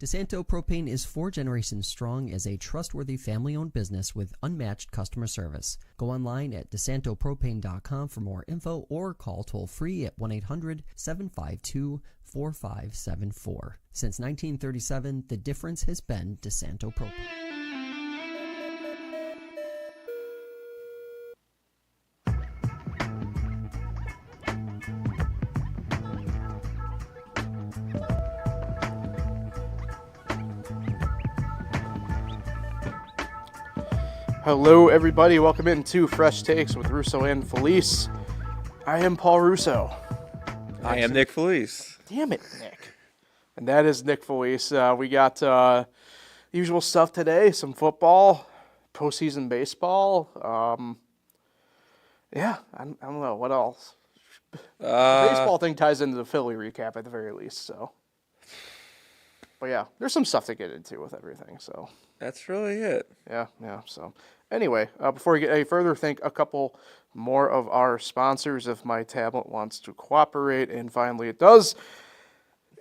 DeSanto Propane is 4 generations strong as a trustworthy family-owned business with unmatched customer service. Go online at DeSantoPropane.com for more info or call toll-free at 1-800-752-4574. Since 1937, the difference has been DeSanto Propane. Hello, everybody. Welcome into Fresh Takes with Russo and Felice. I am Paul Russo. I am Nick Felice. Damn it, Nick. And that is Nick Felice. We got usual stuff today, some football, postseason baseball. I don't know. What else? The baseball thing ties into the Philly recap at the very least. But yeah, there's some stuff to get into with everything. So that's really it. Yeah. So anyway, before we get any further, thank a couple more of our sponsors if my tablet wants to cooperate. And finally, it does,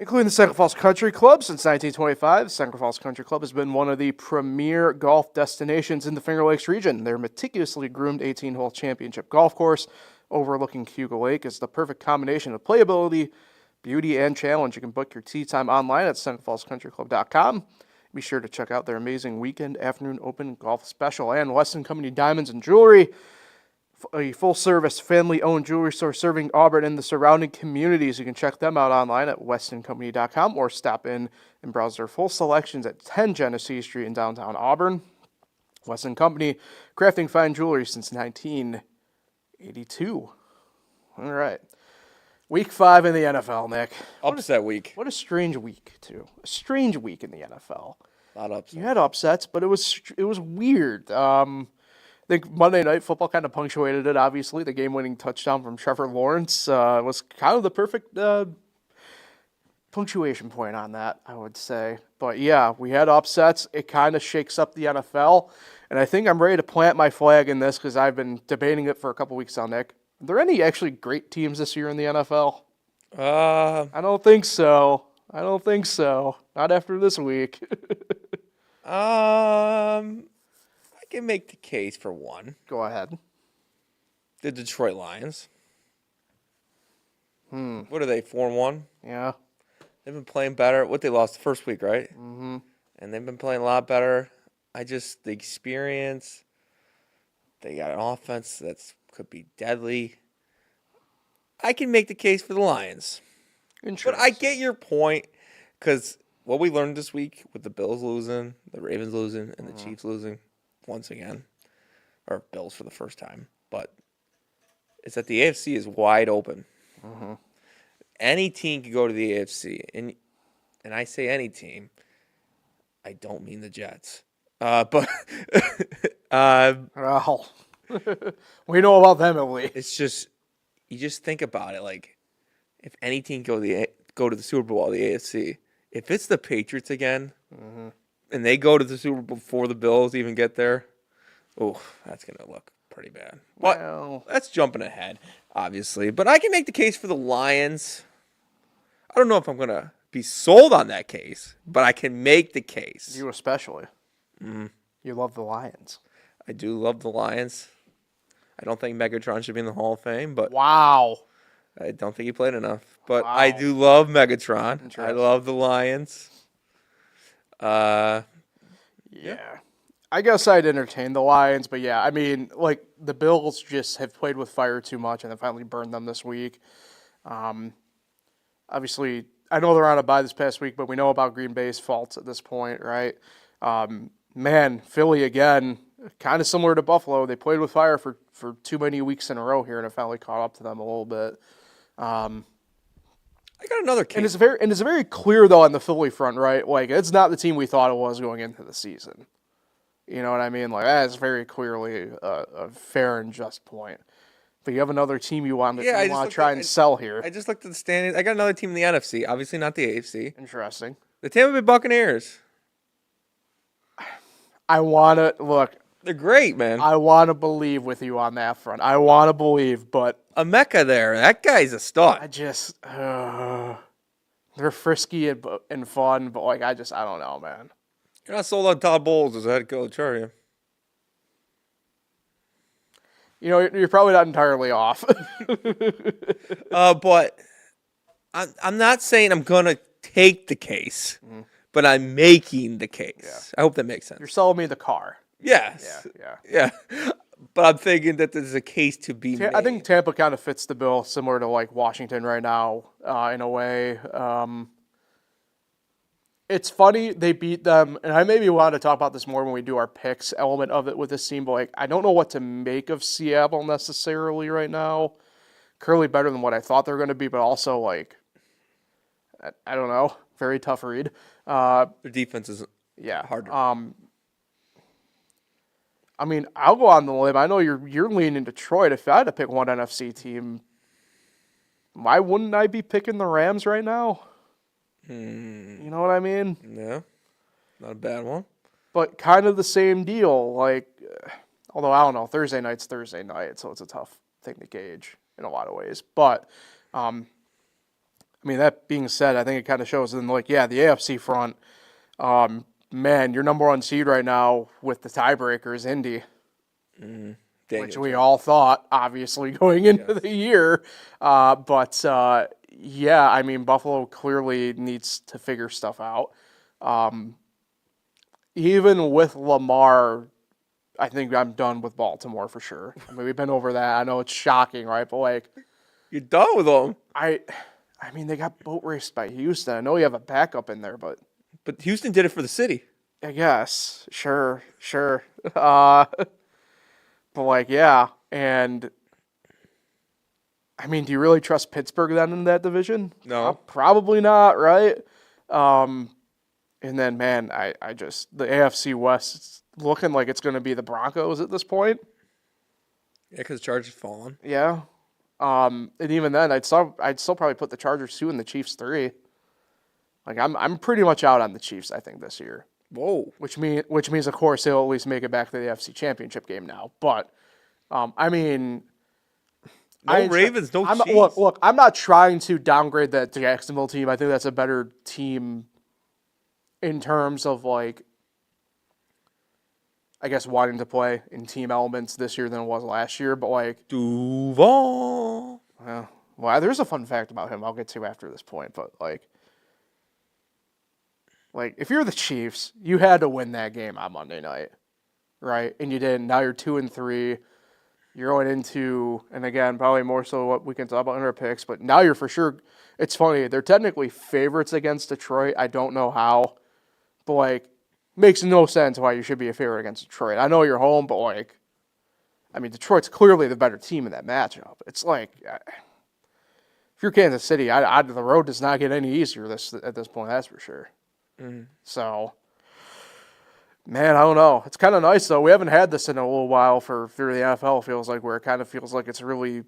including the Seneca Falls Country Club. Since 1925, the Seneca Falls Country Club has been one of the premier golf destinations in the Finger Lakes region. Their meticulously groomed 18-hole championship golf course overlooking Cayuga Lake is the perfect combination of playability, beauty, and challenge. You can book your tee time online at SenecaFallsCountryClub.com. Be sure to check out their amazing weekend afternoon open golf special. And Weston Company Diamonds and Jewelry, a full-service, family-owned jewelry store serving Auburn and the surrounding communities. You can check them out online at westoncompany.com or stop in and browse their full selections at 10 Genesee Street in downtown Auburn. Weston Company, crafting fine jewelry since 1982. All right. Week 5 in the NFL, Nick. Upset week. What a strange week, too. A strange week in the NFL. A lot of upsets. You had upsets, but it was weird. I think Monday Night Football kind of punctuated it, obviously. The game-winning touchdown from Trevor Lawrence was kind of the perfect punctuation point on that, I would say. But, yeah, we had upsets. It kind of shakes up the NFL. And I think I'm ready to plant my flag in this because I've been debating it for a couple weeks now, Nick. Are there any actually great teams this year in the NFL? I don't think so. Not after this week. I can make the case for one. Go ahead. The Detroit Lions. What are they, 4-1? Yeah. They've been playing better. What, they lost the first week, right? Mm-hmm. And they've been playing a lot better. The experience, they got an offense that's could be deadly. I can make the case for the Lions. But I get your point, because what we learned this week with the Bills losing, the Ravens losing, and the Chiefs losing once again, or Bills for the first time, but it's that the AFC is wide open. Mm-hmm. Any team can go to the AFC, and I say any team, I don't mean the Jets. But well, we know about them at least. It's just, you just think about it, like, if any team go to the Super Bowl, the AFC, if it's the Patriots again, and they go to the Super Bowl before the Bills even get there, that's going to look pretty bad. Well, that's jumping ahead, obviously. But I can make the case for the Lions. I don't know if I'm going to be sold on that case, but I can make the case. You especially. You love the Lions. I do love the Lions. I don't think Megatron should be in the Hall of Fame, but wow. I don't think he played enough. But I do love Megatron. I love the Lions. Yeah. I guess I'd entertain the Lions, but yeah, I mean, like, the Bills just have played with fire too much and then finally burned them this week. Obviously, I know they're on a bye this past week, but we know about Green Bay's faults at this point, right? Philly again, kind of similar to Buffalo. They played with fire for too many weeks in a row here, and it finally caught up to them a little bit. I got another case. And it's very clear, though, on the Philly front, right? Like, it's not the team we thought it was going into the season. You know what I mean? Like, that's very clearly a fair and just point. But you have another team you want to try and sell here. I just looked at the standings. I got another team in the NFC, obviously not the AFC. Interesting. The Tampa Bay Buccaneers. I want to look. They're great, man. I want to believe with you on that front. I want to believe, but a Mecca there. That guy's a stud. I just They're frisky and fun, but like I don't know, man. You're not sold on Todd Bowles as a head coach, are you? You know, you're probably not entirely off. But I'm not saying I'm gonna take the case, but I'm making the case. Yeah. I hope that makes sense. You're selling me the car. Yes. Yeah. But I'm thinking that there's a case to be made. I think Tampa kind of fits the bill, similar to like Washington right now, in a way. It's funny they beat them, and I maybe want to talk about this more when we do our picks element of it with this team. But like, I don't know what to make of Seattle necessarily right now. Clearly better than what I thought they were going to be, but also like, I don't know, very tough read. Their defense is Yeah, harder. I mean, I'll go on the limb. I know you're leaning Detroit. If I had to pick one NFC team, why wouldn't I be picking the Rams right now? You know what I mean? Yeah, not a bad one. But kind of the same deal. Like, although I don't know, Thursday night's Thursday night, so it's a tough thing to gauge in a lot of ways. But, I mean, that being said, I think it kind of shows in like, yeah, the AFC front. Man, your number one seed right now with the tiebreaker is Indy. Which we all thought, obviously, going into the year. Yeah, I mean, Buffalo clearly needs to figure stuff out. Even with Lamar, I think I'm done with Baltimore for sure. I mean, we've been over that. I know it's shocking, right? But, like... You're done with them. I mean, they got boat raced by Houston. I know you have a backup in there, but... But Houston did it for the city. I guess. Sure. But, like, yeah. And, I mean, do you really trust Pittsburgh then in that division? No. Probably not, right? And then, man, I just... The AFC West, it's looking like it's going to be the Broncos at this point. Yeah, because the Chargers fallen. Yeah. And even then, I'd still probably put the Chargers 2 and the Chiefs 3. Like, I'm pretty much out on the Chiefs, I think, this year. Whoa. Which means, of course, they'll at least make it back to the AFC Championship game now. But, I mean... No Ravens, no Chiefs. Look, I'm not trying to downgrade that Jacksonville team. I think that's a better team in terms of, like, I guess, wanting to play in team elements this year than it was last year. But, like... Duval. Well, there's a fun fact about him I'll get to after this point. But, like, if you're the Chiefs, you had to win that game on Monday night, right? And you didn't. Now you're 2-3. You're going into, and again, probably more so what we can talk about in our picks, but now you're for sure, it's funny, they're technically favorites against Detroit. I don't know how, but, like, makes no sense why you should be a favorite against Detroit. I know you're home, but, like, I mean, Detroit's clearly the better team in that matchup. It's like, if you're Kansas City, the road does not get any easier at this point, that's for sure. So, man, I don't know. It's kind of nice, though. We haven't had this in a little while for the NFL, it feels like, where it kind of feels like it's really...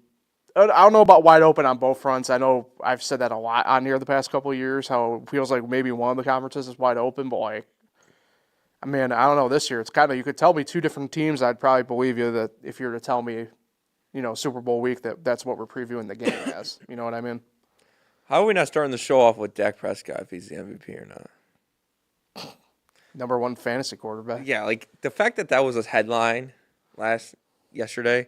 I don't know about wide open on both fronts. I know I've said that a lot on here the past couple of years, how it feels like maybe one of the conferences is wide open, but, like, I mean, I don't know. This year, it's kind of... You could tell me two different teams, I'd probably believe you that if you were to tell me, you know, Super Bowl week, that's what we're previewing the game as. You know what I mean? How are we not starting the show off with Dak Prescott if he's the MVP or not? Number one fantasy quarterback. Yeah, like the fact that was a headline yesterday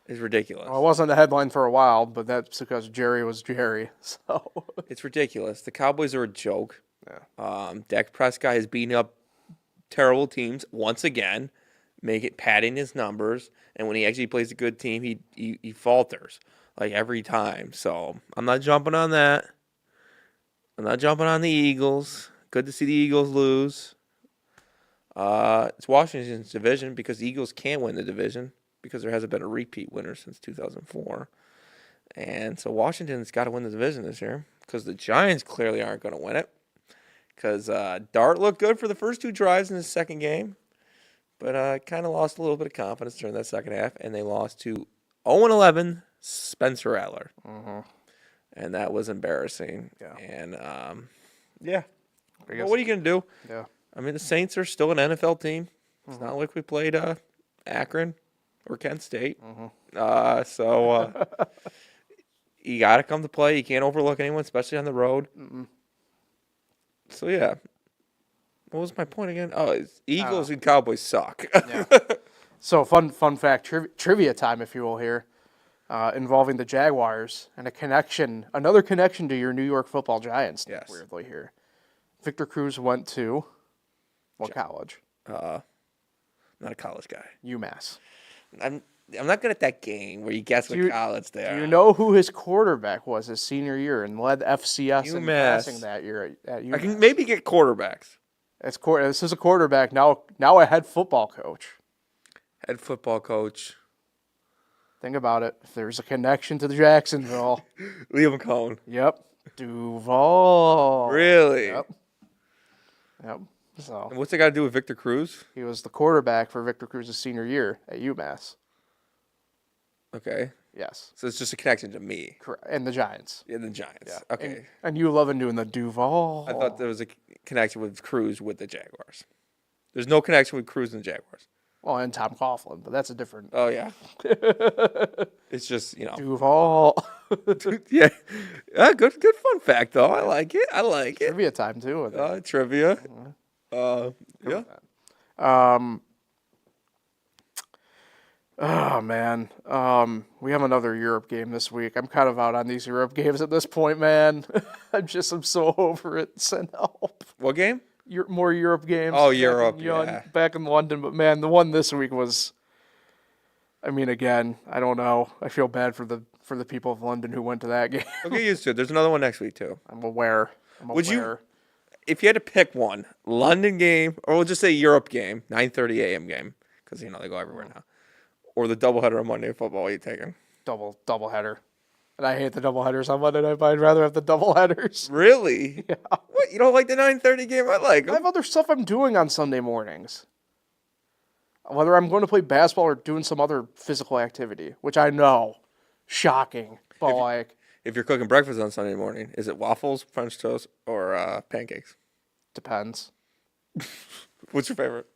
is ridiculous. Well, it wasn't a headline for a while, but that's because Jerry was Jerry. So it's ridiculous. The Cowboys are a joke. Yeah. Dak Prescott is beating up terrible teams once again, padding his numbers, and when he actually plays a good team, he falters like every time. So I'm not jumping on that. I'm not jumping on the Eagles. Good to see the Eagles lose. It's Washington's division because the Eagles can't win the division because there hasn't been a repeat winner since 2004. And so Washington's got to win the division this year because the Giants clearly aren't going to win it because Dart looked good for the first two drives in his second game, but kind of lost a little bit of confidence during that second half, and they lost to 0-11 Spencer Rattler. And that was embarrassing. Yeah. And, yeah. guess, Well, what are you going to do? Yeah. I mean, the Saints are still an NFL team. It's not like we played Akron or Kent State. You got to come to play. You can't overlook anyone, especially on the road. So, yeah. What was my point again? Oh, it's Eagles and Cowboys suck. Yeah. So fun fact, trivia time, if you will, here, involving the Jaguars and another connection to your New York Football Giants. Yes. Weirdly here, Victor Cruz went to what college? Not a college guy. UMass. I'm not good at that game where you guess what college they are. Do you know who his quarterback was his senior year and led FCS in UMass. passing that year at UMass? I can maybe get quarterbacks. This is a quarterback, now a head football coach. Head football coach. Think about it. If there's a connection to the Jacksonville. Liam Cohn. Yep. Duval. Really? Yep. So And what's it got to do with Victor Cruz? he was the quarterback for Victor Cruz's senior year at UMass. Okay. Yes. So it's just a connection to me. Correct. And the Giants. Yeah, the Giants. Yeah. Okay. And you loving doing the Duval. I thought there was a connection with Cruz with the Jaguars. There's no connection with Cruz and the Jaguars. Well, and Tom Coughlin, but that's a different. Oh, yeah. It's just, Duval. Yeah. Good fun fact, though. I like it. Trivia time, too. With it. Trivia. Yeah. Oh, man. We have another Europe game this week. I'm kind of out on these Europe games at this point, man. I'm so over it. Send help. What game? More Europe games. Oh, Europe, yeah. Back in London. But, man, the one this week was, again, I don't know. I feel bad for the people of London who went to that game. We'll get used to it. There's another one next week, too. I'm aware. Would you, if you had to pick one, London game, or we'll just say Europe game, 9:30 a.m. game, because, they go everywhere now, or the doubleheader on Monday Night Football, what are you taking? Double header. And I hate the double headers on Monday night, but I'd rather have the double headers. Really? Yeah. What? You don't like the 9:30 game? I like 'em. I have other stuff I'm doing on Sunday mornings. Whether I'm going to play basketball or doing some other physical activity, which I know, shocking, but If you're cooking breakfast on Sunday morning, is it waffles, French toast, or pancakes? depends. What's your favorite?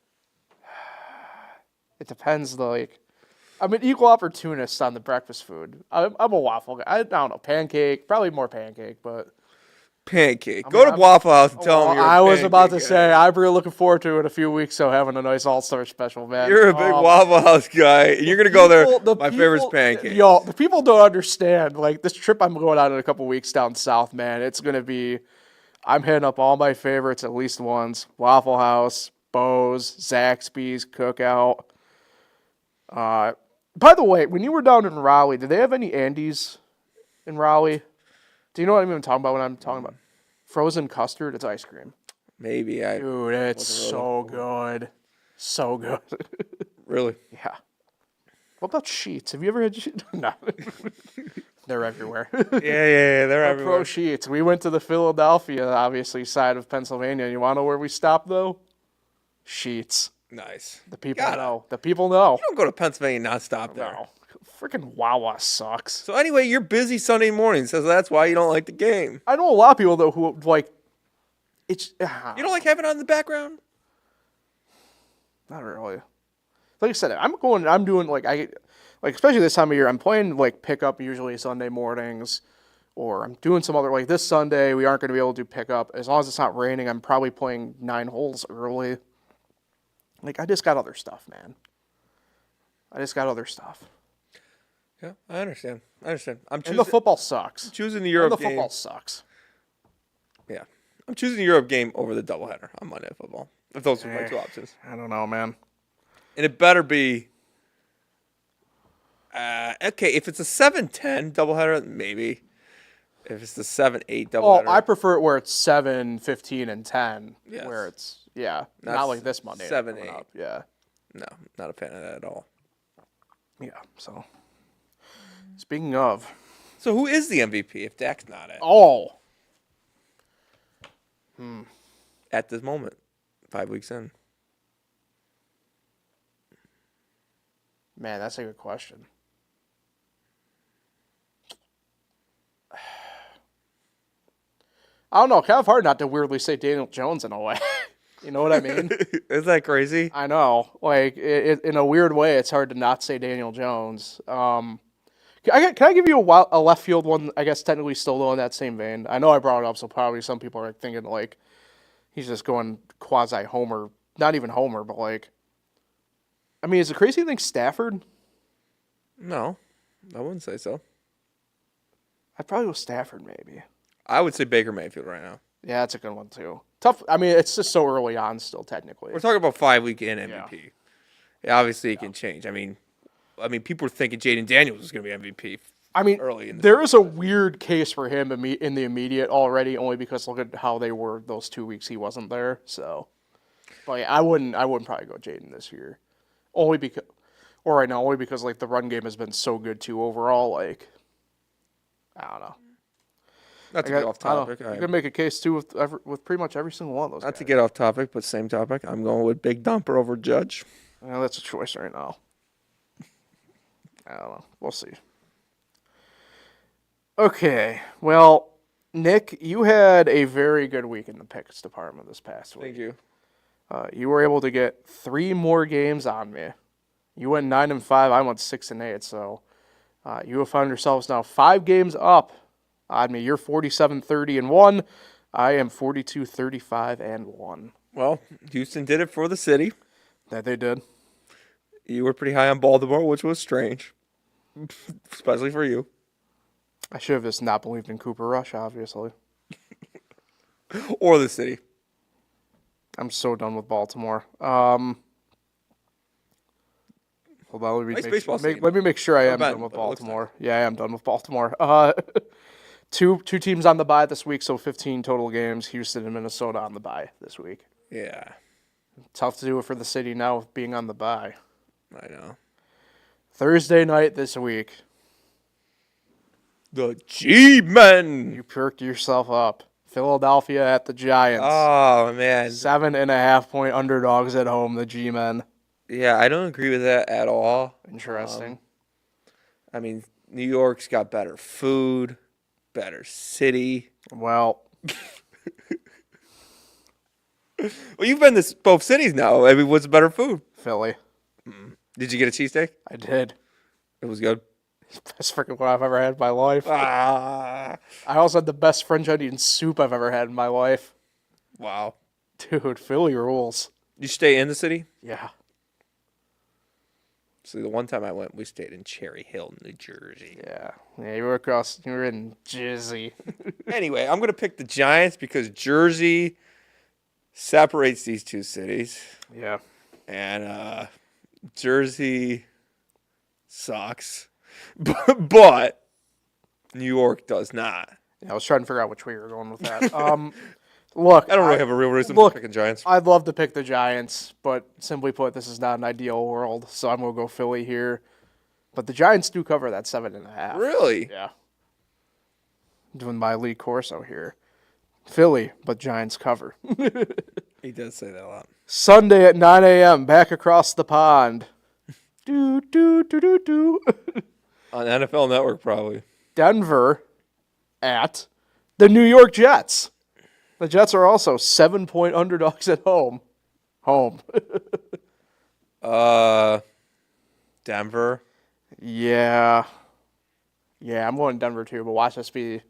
It depends, I'm an equal opportunist on the breakfast food. I'm a waffle guy. I don't know, pancake, probably more pancake, but... Pancake. Go to Waffle House and tell them you're a I was about to pancake say, guy. I'm really looking forward to it in a few weeks, so having a nice all-star special, man. You're a big Waffle House guy, and you're going to go there. My favorite's pancake. Yo, the people don't understand. This trip I'm going on in a couple weeks down south, man, it's going to be... I'm hitting up all my favorites at least once. Waffle House, Bo's, Zaxby's, Cookout. By the way, when you were down in Raleigh, did they have any Andes in Raleigh? Do you know what I'm even talking about when I'm talking about frozen custard? It's ice cream. Maybe. Dude, it's so good. So good. Really? Yeah. What about sheets? Have you ever had sheets? No. They're everywhere. Yeah, they're everywhere. Pro sheets. We went to the Philadelphia, obviously, side of Pennsylvania. You want to know where we stopped, though? Sheets. Nice. The people know. The people know. You don't go to Pennsylvania and not stop there. No. Freaking Wawa sucks. So anyway, you're busy Sunday morning, so that's why you don't like the game. I know a lot of people, though, who, it's... You don't like having it on in the background? Not really. Like I said, I'm doing, especially this time of year, I'm playing, pickup usually Sunday mornings, or I'm doing some other, this Sunday, we aren't going to be able to do pickup. As long as it's not raining, I'm probably playing 9 holes early. I just got other stuff, man. I just got other stuff. Yeah, I understand. I'm choosing And the football sucks. choosing the Europe And the game. football sucks. Yeah, I'm choosing the Europe game over the doubleheader on Monday Night Football. If those are my two options, I don't know, man. and it better be. Okay, if it's a 7-10 doubleheader, maybe. If it's the 7-8 doubleheader, Oh, I prefer it where it's 7, 15, and 10. Yes. Where it's, not Not like this Monday. 7, coming 8. up. Yeah. no, not a fan of that at all. Yeah, so. Speaking of. So who is the MVP if Dak's not it Oh. at this moment? 5 weeks in. Man, that's a good question. I don't know. Kind of hard not to weirdly say Daniel Jones in a way. You know what I mean? Is that crazy? I know. In a weird way, it's hard to not say Daniel Jones. Kind Can I give you a left field one? I guess technically still though in that same vein. I know I brought it up, so probably some people are thinking like he's just going quasi homer, not even homer, but like. I mean, is it crazy to think Stafford? No, I wouldn't say so. I'd probably go Stafford maybe. I would say Baker Mayfield right now. Yeah, that's a good one too. Tough. I mean, it's just so early on still technically. We're talking about 5-week in MVP. Yeah, obviously, it can change. I mean, people are thinking Jaden Daniels is going to be MVP. I mean, early in the there is a weird case for him in the immediate already, only because look at how they were those 2 weeks he wasn't there. So, but yeah, I wouldn't probably go Jaden this year, only because like the run game has been so good too overall. Like, I don't know. Not to get off topic. You can make a case too with pretty much every single one of those. Not to get off topic, but same topic. I'm going with Big Dumper over Judge. Well, that's a choice right now. I don't know. We'll see. Okay. Well, Nick, you had a very good week in the picks department this past week. Thank you. You were able to get 3 more games on me. You went 9-5. I went 6-8. So you have found yourselves now 5 games up on me. You're 47-30-1. I am 42-35-1. Well, Houston did it for the city. That they did. You were pretty high on Baltimore, which was strange, especially for you. I should have just not believed in Cooper Rush, obviously. Or the city. I'm so done with Baltimore. Hold on, let me make sure I am done with Baltimore. Yeah, I am done with Baltimore. Two teams on the bye this week, so 15 total games. Houston and Minnesota on the bye this week. Yeah. Tough to do it for the city now with being on the bye. I know. Thursday night this week. The G-Men. You perked yourself up. Philadelphia at the Giants. Oh, man. 7.5 point underdogs at home, the G-Men. Yeah, I don't agree with that at all. Interesting. I mean, New York's got better food, better city. Well, well, you've been to both cities now. I mean, what's better food? Philly. Did you get a cheesesteak? I did. It was good. Best freaking one I've ever had in my life. Ah. I also had the best French onion soup I've ever had in my life. Wow. Dude, Philly rules. You stay in the city? Yeah. So the one time I went, we stayed in Cherry Hill, New Jersey. Yeah, you were in Jersey. Anyway, I'm going to pick the Giants because Jersey separates these two cities. Yeah. And Jersey sucks. But New York does not. Yeah, I was trying to figure out which way you were going with that. Look, I don't really have a real reason for picking Giants. I'd love to pick the Giants, but simply put, this is not an ideal world, so I'm going to go Philly here. But the Giants do cover that 7.5. Really? Yeah. Doing my Lee Corso here. Philly, but Giants cover. He does say that a lot. Sunday at 9 a.m., back across the pond. Do, do, do, do, do. On NFL Network, probably. Denver at the New York Jets. The Jets are also 7-point underdogs at home. Denver. Yeah, I'm going Denver too, but watch this be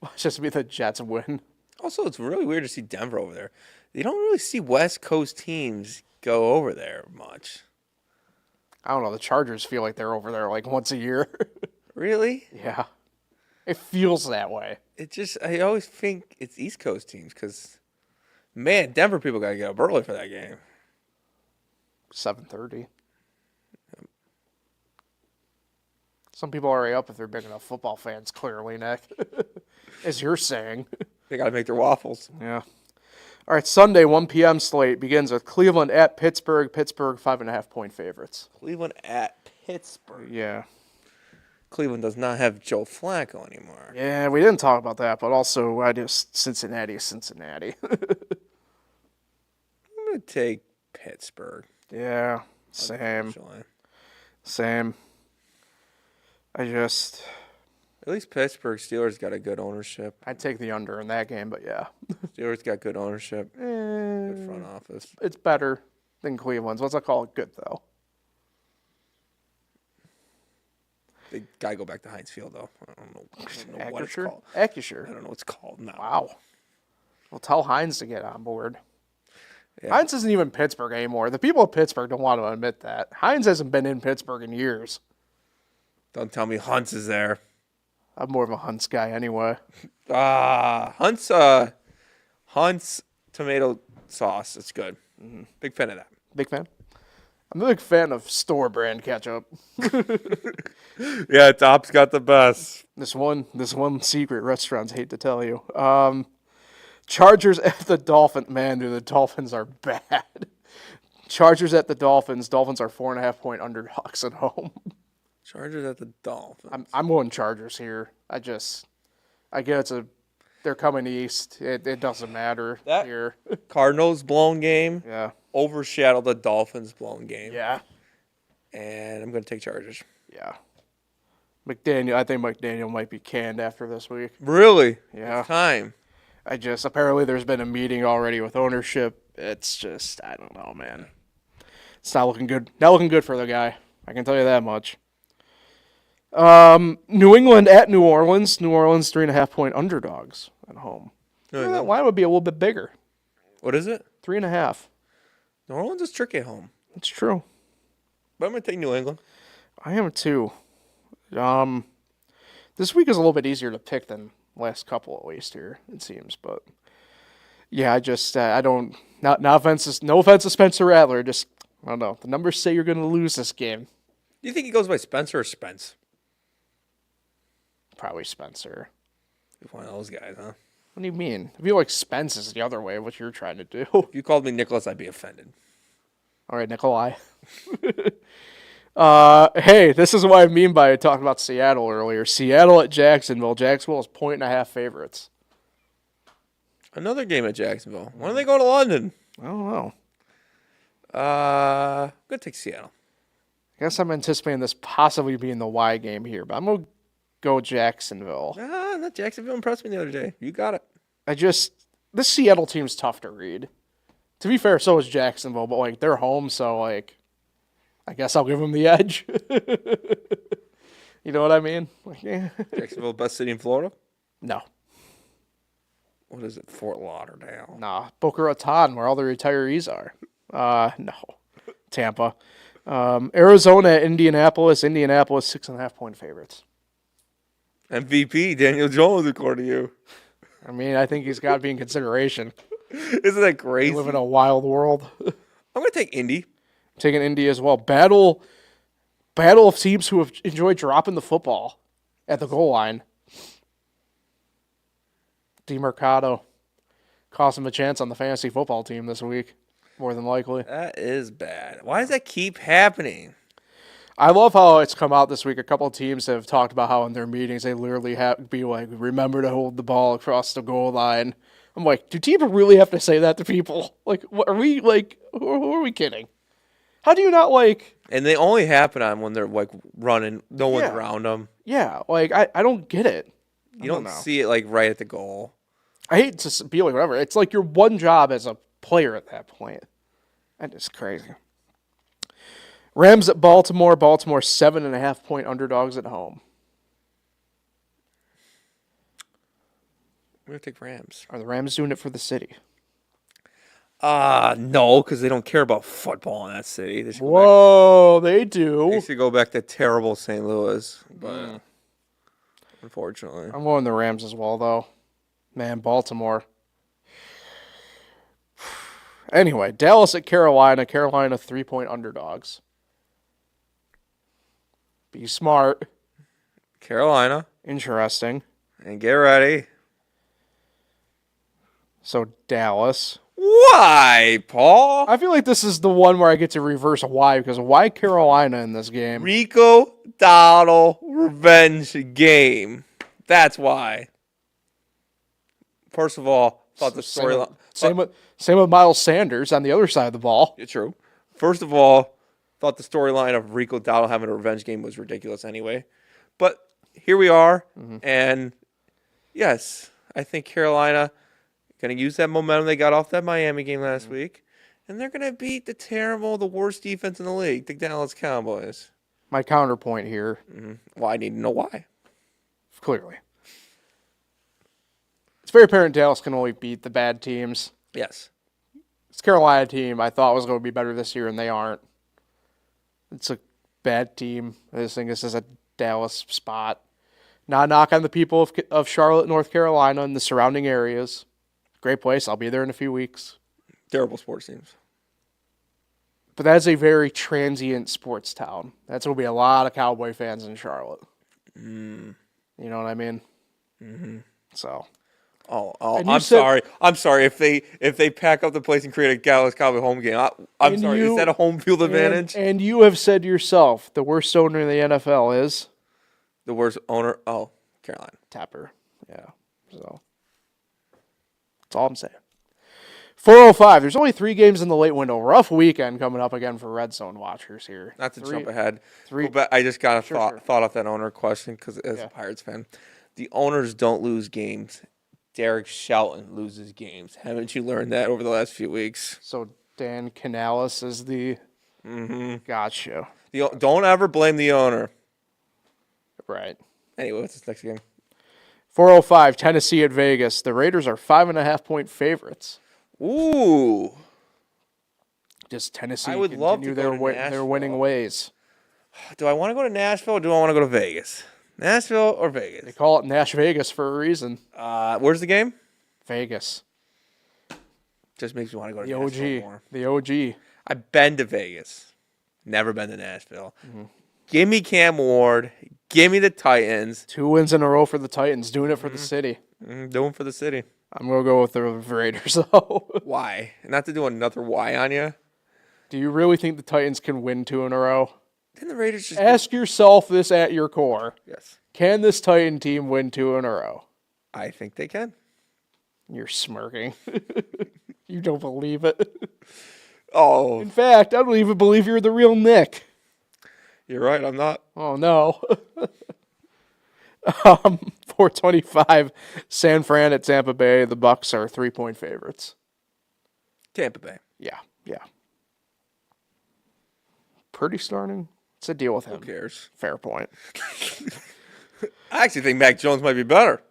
the Jets win. Also, it's really weird to see Denver over there. You don't really see West Coast teams go over there much. I don't know. The Chargers feel like they're over there like once a year. Really? Yeah, it feels that way. I always think it's East Coast teams because, man, Denver people got to get up early for that game. 7:30. Some people are already up if they're big enough football fans, clearly, Nick. As you're saying. They got to make their waffles. Yeah. All right, Sunday, 1 p.m. slate begins with Cleveland at Pittsburgh. Pittsburgh, 5.5 point favorites. Cleveland at Pittsburgh. Yeah. Cleveland does not have Joe Flacco anymore. Yeah, we didn't talk about that, but also Cincinnati. I'm going to take Pittsburgh. Yeah, same. At least Pittsburgh Steelers got a good ownership. I'd take the under in that game, but yeah. Steelers got good ownership. Good front office. It's better than Cleveland's. Let's not call it good, though. They gotta go back to Heinz Field though. I don't know what it's called. Acrisure. I don't know what it's called now. Wow. Well, tell Heinz to get on board. Yeah. Heinz isn't even Pittsburgh anymore. The people of Pittsburgh don't want to admit that. Heinz hasn't been in Pittsburgh in years. Don't tell me Hunt's is there. I'm more of a Hunt's guy anyway. Hunt's tomato sauce. It's good. Mm-hmm. Big fan of that. Big fan? I'm a big fan of store brand ketchup. Yeah, Top's got the best. This one secret restaurants hate to tell you. Chargers at the Dolphins. Man, dude, the Dolphins are bad. Chargers at the Dolphins. Dolphins are 4.5-point underdogs at home. Chargers at the Dolphins. I'm going Chargers here. I get they're coming east. It doesn't matter here. Cardinals blown game. Yeah. Overshadowed the Dolphins blown game. Yeah. And I'm going to take Chargers. Yeah. I think McDaniel might be canned after this week. Really? Yeah. It's time. Apparently there's been a meeting already with ownership. It's just, I don't know, man. It's not looking good. Not looking good for the guy. I can tell you that much. New England at New Orleans. New Orleans 3.5-point underdogs at home. That line would be a little bit bigger. What is it? 3.5. New Orleans is tricky at home. It's true. But I'm going to take New England. I am too. This week is a little bit easier to pick than last couple at least here, it seems. But yeah, I don't. No offense to Spencer Rattler. Just I don't know. The numbers say you're going to lose this game. Do you think he goes by Spencer or Spence? Probably Spencer. He's one of those guys, huh? What do you mean? I feel like Spence is the other way of what you're trying to do. If you called me Nicholas, I'd be offended. All right, Nikolai. Hey, this is what I mean by talking about Seattle earlier. Seattle at Jacksonville. Jacksonville is 1.5 favorites. Another game at Jacksonville. When do they go to London? I don't know. I'm going to take Seattle. I guess I'm anticipating this possibly being the Y game here, but I'm going to go Jacksonville. That Jacksonville impressed me the other day. You got it. This Seattle team's tough to read. To be fair, so is Jacksonville, but they're home, so I guess I'll give them the edge. You know what I mean? Yeah. Jacksonville, best city in Florida? No. What is it? Fort Lauderdale. Nah. Boca Raton, where all the retirees are. No. Tampa. Arizona at Indianapolis. Indianapolis 6.5-point favorites. MVP, Daniel Jones, according to you. I mean, I think he's got to be in consideration. Isn't that crazy? We live in a wild world. I'm going to take Indy. Taking Indy as well. Battle of teams who have enjoyed dropping the football at the goal line. DeMercado cost him a chance on the fantasy football team this week, more than likely. That is bad. Why does that keep happening? I love how it's come out this week. A couple of teams have talked about how in their meetings they literally remember to hold the ball across the goal line. I'm like, do teams really have to say that to people? What are we who are we kidding? How do you not And they only happen on when they're running, no one's around them. Yeah, I don't get it. You don't see it right at the goal. I hate to be whatever. It's your one job as a player at that point. That is crazy. Rams at Baltimore. Baltimore 7.5-point underdogs at home. I'm going to take Rams. Are the Rams doing it for the city? No, because they don't care about football in that city. They they do. They should go back to terrible St. Louis. But unfortunately. I'm going the Rams as well, though. Man, Baltimore. Anyway, Dallas at Carolina. Carolina 3-point underdogs. Be smart. Carolina. Interesting. And get ready. So Dallas. Why, Paul? I feel like this is the one where I get to reverse why, because why Carolina in this game? Rico Dowdle revenge game. That's why. First of all, thought the storyline. Same with Miles Sanders on the other side of the ball. Yeah, true. First of all, thought the storyline of Rico Dowdle having a revenge game was ridiculous anyway. But here we are, and yes, I think Carolina going to use that momentum they got off that Miami game last week, and they're going to beat the worst defense in the league, the Dallas Cowboys. my counterpoint here, Well, I need to know why. clearly. It's very apparent Dallas can only beat the bad teams. Yes. This Carolina team I thought was going to be better this year, and they aren't. It's a bad team. I just think this is a Dallas spot. Not a knock on the people of Charlotte, North Carolina, and the surrounding areas. Great place. I'll be there in a few weeks. Terrible sports teams. But that's a very transient sports town. That's going to be a lot of Cowboy fans in Charlotte. You know what I mean? Mm-hmm. So. Oh, And I'm said- sorry. I'm sorry if they pack up the place and create a Dallas Cowboy home game. I'm And sorry. Is you- that a home field advantage? And you have said yourself, the worst owner in the NFL is The worst owner? Oh, Carolina. Tapper. Yeah. So that's all I'm saying. 4:05. There's only 3 games in the late window. Rough weekend coming up again for Red Zone watchers here. Not to jump ahead. three- But I just got a Sure. thought off that owner question because as a Pirates fan, the owners don't lose games. Derek Shelton loses games. Haven't you learned that over the last few weeks? So Dan Canales is the. Gotcha. Don't ever blame the owner. Right. Anyway, what's this next game? 4:05. Tennessee at Vegas. The Raiders are 5.5-point favorites. Ooh. Just Tennessee I would love to continue go to their Nashville. winning ways. Do I want to go to Nashville or do I want to go to Vegas? Nashville or They Vegas? call it Nash Vegas for a reason. Where's the game? Vegas. Just makes me want to go to The Nashville OG. more. The OG. I've been to Vegas. Never been to Nashville. Give me Cam Ward. Give me the Titans. 2 wins in a row for the Titans. Doing it for the city. Doing for the city. I'm going to go with the Raiders, though. Why? Not to do another why on you. Do you really think the Titans can win 2 in a row? Didn't the Raiders just... Ask yourself this at your core. Yes. Can this Titan team win 2 in a row? I think they can. You're smirking. You don't believe it. Oh, In fact, I don't even believe you're the real Nick. you're right. I'm not. Oh, no. 4:25, San Fran at Tampa Bay. The Bucks are 3-point favorites. Tampa Bay. Yeah. Purdy starting? What's the deal with him? Who cares? Fair point. I actually think Mac Jones might be better.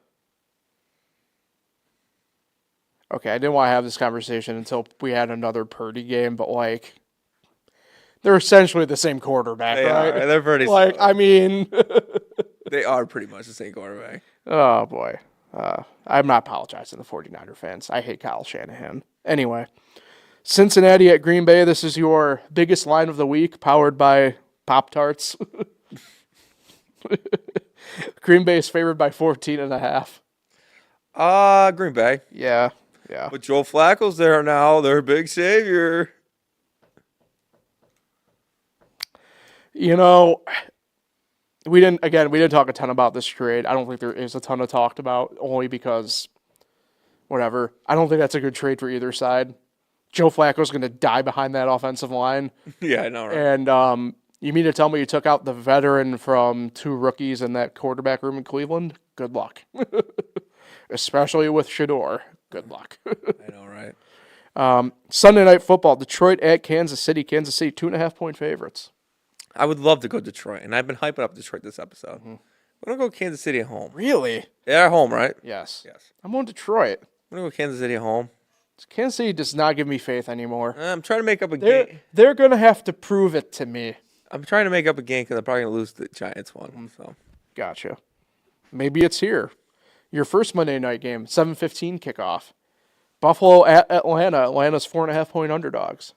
Okay, I didn't want to have this conversation until we had another Purdy game, but like, they're essentially the same quarterback, They right? are. They're pretty Like, similar. I mean, They are pretty much the same quarterback. oh boy. I'm not apologizing to the 49er fans. I hate Kyle Shanahan. Anyway, Cincinnati at Green Bay. This is your biggest line of the week, powered by Pop-Tarts. Green Bay is favored by 14.5. Green Bay. Yeah. But Joe Flacco's there now. Their big savior. You know, we didn't talk a ton about this trade. I don't think there is a ton to talk about, only because, whatever. I don't think that's a good trade for either side. Joe Flacco's going to die behind that offensive line. Yeah, I know, right? And you mean to tell me you took out the veteran from 2 rookies in that quarterback room in Cleveland? Good luck. Especially with Shador. Good luck. I know, right? Sunday Night Football, Detroit at Kansas City. Kansas City, 2.5-point favorites. I would love to go to Detroit, and I've been hyping up Detroit this episode. We're going to go Kansas City at home. Really? They're at home, right? Yes. Yes. I'm on Detroit. I'm going to go Kansas City at home. Kansas City does not give me faith anymore. I'm trying to make up a game. They're going to have to prove it to me. I'm trying to make up a game because I'm probably going to lose the Giants one. So Gotcha. Maybe it's here. Your first Monday night game, 7:15 kickoff. Buffalo at Atlanta. Atlanta's 4.5-point underdogs.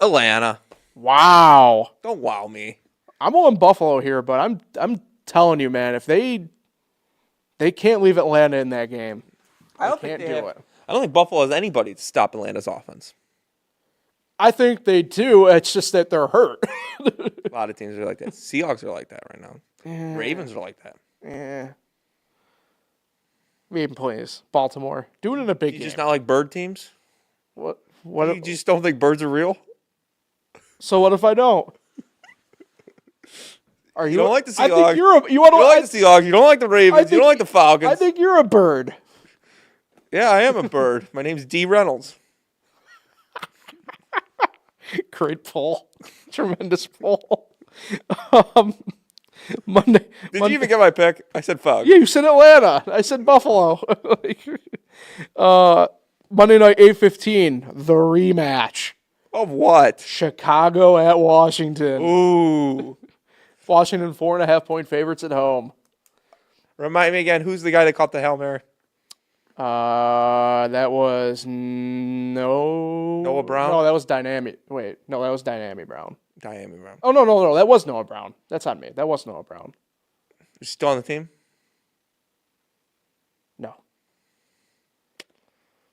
Atlanta. Wow. Don't wow me. I'm on Buffalo here, but I'm telling you, man, if they can't leave Atlanta in that game, I don't can't think do it. I don't think Buffalo has anybody to stop Atlanta's offense. I think they do. It's just that they're hurt. A lot of teams are like that. Seahawks are like that right now. Ravens are like that. Maybe please, Baltimore. Do it in a big You game. just not like bird teams? What? You just don't think birds are real? So what if I don't? Are You don't like the I Seahawks. think you want You don't like the Seahawks. You don't like the Ravens. You don't like the Falcons. I think you're a bird. Yeah, I am a bird. My name's D. Reynolds. Great pull. Tremendous pull. Monday. Did you even get my pick? I said fuck. Yeah, you said Atlanta. I said Buffalo. Monday night, 8:15, the rematch. Of what? Chicago at Washington. Ooh. Washington 4.5-point favorites at home. Remind me again, who's the guy that caught the Hail Mary? That was Noah Brown? No, that was Dynamic. Wait, no, that was Dynamic Brown. Dynamic Brown. Oh, no, that was Noah Brown. That's on me. That was Noah Brown. Is he still on the team? No.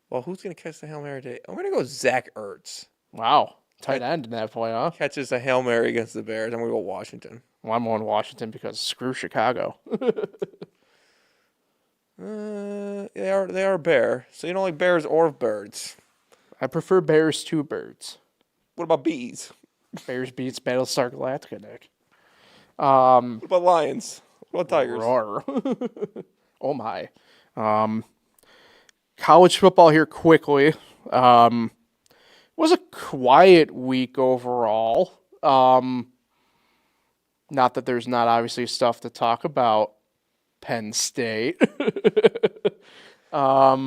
Well, who's going to catch the Hail Mary today? I'm going to go Zach Ertz. Wow. Tight end in that play, huh? Catches a Hail Mary against the Bears. I'm going to go Washington. Well, I'm on Washington because screw Chicago. They are a bear. So you don't like bears or birds. I prefer Bears to birds. What about bees? Bears beats Battlestar Galactica, Nick. What about lions? What about tigers? Roar. Oh, my. College football here quickly. Was a quiet week overall. Not that there's not obviously stuff to talk about. Penn State. I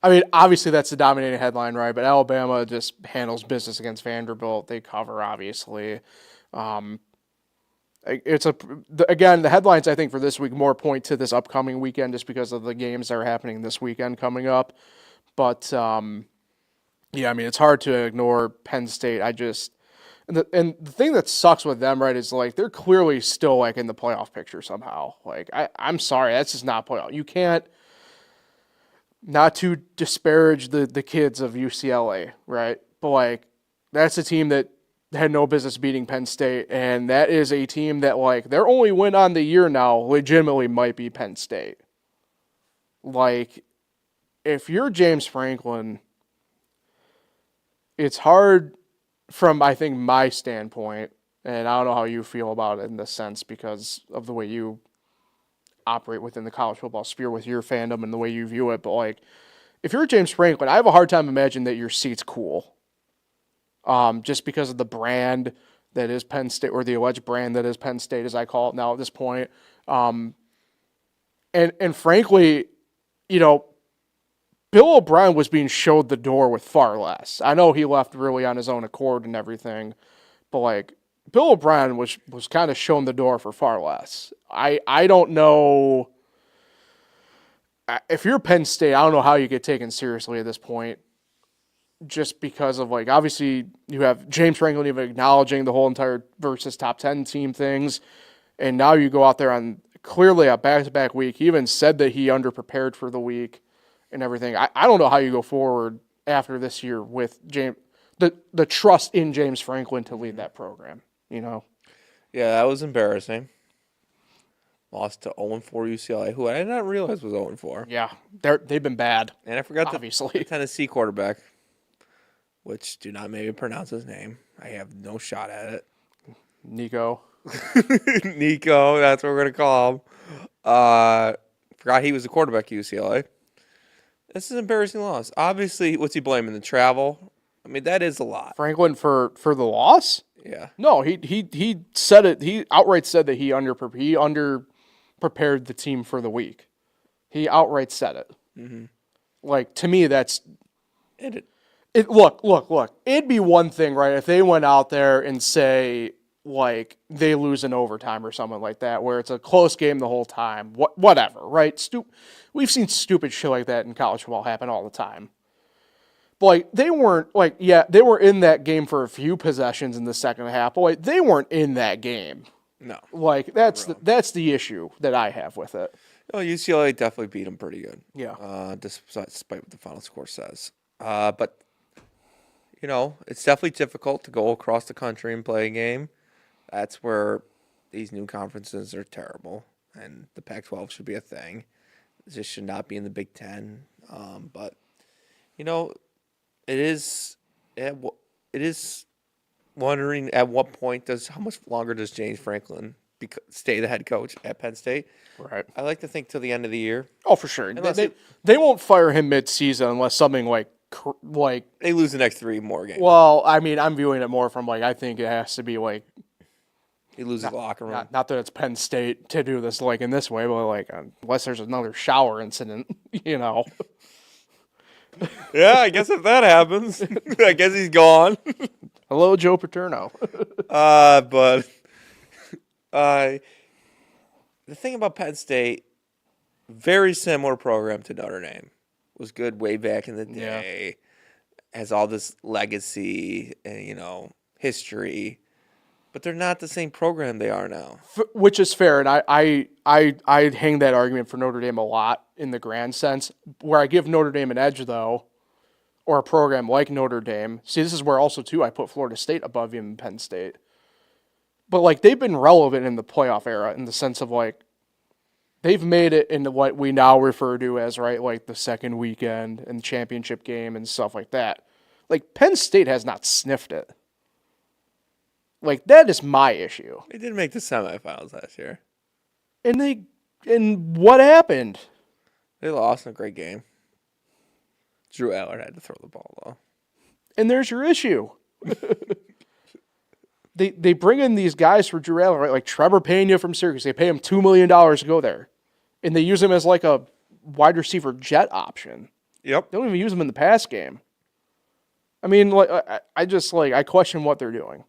mean, obviously that's the dominating headline, right? But Alabama just handles business against Vanderbilt. They cover, obviously. Again, the headlines I think for this week more point to this upcoming weekend, just because of the games that are happening this weekend coming up. But yeah, I mean, it's hard to ignore Penn State. And the thing that sucks with them, right, is like they're clearly still like in the playoff picture somehow. Like I'm sorry, that's just not playoff. You can't. Not to disparage the kids of UCLA, right? But like that's a team that had no business beating Penn State, and that is a team that like their only win on the year now legitimately might be Penn State. Like if you're James Franklin, it's hard from, I think, my standpoint, and I don't know how you feel about it in this sense because of the way you operate within the college football sphere with your fandom and the way you view it, but like, if you're James Franklin, I have a hard time imagining that your seat's cool. Just because of the brand that is Penn State, or the alleged brand that is Penn State, as I call it now at this point. And frankly, you know, Bill O'Brien was being showed the door with far less. I know he left really on his own accord and everything, but like Bill O'Brien was kind of shown the door for far less. I don't know if you're Penn State. I don't know how you get taken seriously at this point, just because of like obviously you have James Franklin even acknowledging the whole entire versus top 10 team things, and now you go out there on clearly a back-to-back week. He even said that he underprepared for the week and everything. I don't know how you go forward after this year with the trust in James Franklin to lead that program, you know? Yeah, that was embarrassing. Lost to 0-4 UCLA, who I did not realize was 0-4. Yeah, they've been bad. And I forgot obviously the Tennessee quarterback, which do not maybe pronounce his name. I have no shot at it. Nico, that's what we're going to call him. Forgot he was the quarterback at UCLA. This is an embarrassing loss. Obviously, what's he blaming? The travel? I mean, that is a lot. Franklin for the loss? Yeah. No, he said it. He outright said that he underprepared the team for the week. He outright said it. Mm-hmm. Like, to me, that's it. Look. It'd be one thing, right, if they went out there and say, like, they lose in overtime or something like that, where it's a close game the whole time. Whatever, right? We've seen stupid shit like that in college football happen all the time. But, like, they weren't, like, yeah, they were in that game for a few possessions in the second half, but, like, they weren't in that game. No. Like, that's the issue that I have with it. Oh, UCLA definitely beat them pretty good. Yeah. Despite what the final score says. But, you know, it's definitely difficult to go across the country and play a game. That's where these new conferences are terrible, and the Pac-12 should be a thing. This should not be in the Big Ten. But, you know, it is wondering at what point how much longer does James Franklin stay the head coach at Penn State? Right. I like to think till the end of the year. Oh, for sure. They won't fire him mid-season unless something, like, like They lose the next 3 more games. well, I mean, I'm viewing it more from like I think it has to be like He loses the locker room. not that it's Penn State to do this like in this way, but like unless there's another shower incident, you know. Yeah, I guess if that happens, I guess he's gone. Hello, Joe Paterno. But the thing about Penn State, very similar program to Notre Dame. Was good way back in the day. Has all this legacy and history, but they're not the same program they are now. Which is fair, and I hang that argument for Notre Dame a lot in the grand sense. Where I give Notre Dame an edge, though, or a program like Notre Dame. See, this is where also, too, I put Florida State above even Penn State. But, like, they've been relevant in the playoff era in the sense of, like, they've made it into what we now refer to as, right, like the second weekend and the championship game and stuff like that. Like, Penn State has not sniffed it. Like, that is my issue. They did make the semifinals last year. And what happened? They lost in a great game. Drew Allard had to throw the ball, though. And there's your issue. They bring in these guys for Drew Allard, right? Like Trevor Pena from Syracuse. They pay him $2 million to go there. And they use him as like a wide receiver jet option. Yep. They don't even use him in the pass game. I mean, like I question what they're doing.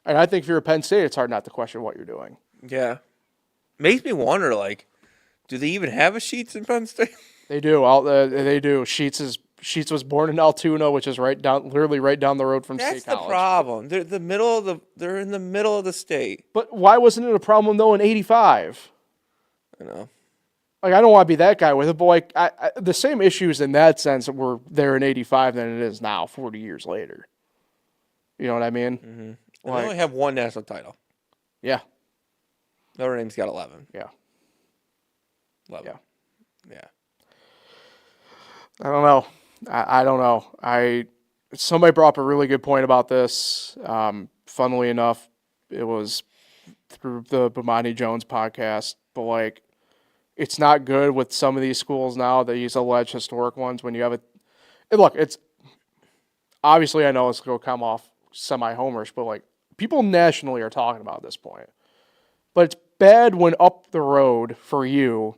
And I think if you're a Penn State, it's hard not to question what you're doing. Yeah. Makes me wonder, like, do they even have a Sheets in Penn State? They do. They do. Sheets was born in Altoona, which is literally right down the road from That's State College. the problem. They're they're in the middle of the state. But why wasn't it a problem though in '85? I know. Like I don't want to be that guy with it, but like the same issues in that sense were there in '85 than it is now, 40 years later. You know what I mean? Mm-hmm. They only have 1 national title. Yeah. Notre Dame's got 11. Yeah. 11. Yeah. Yeah. I don't know. I don't know. Somebody brought up a really good point about this. Funnily enough, it was through the Bomani Jones podcast. But like, it's not good with some of these schools now, these alleged historic ones. When you have it's obviously I know it's going to come off semi-homerish, but like people nationally are talking about this point. But it's bad when up the road for you.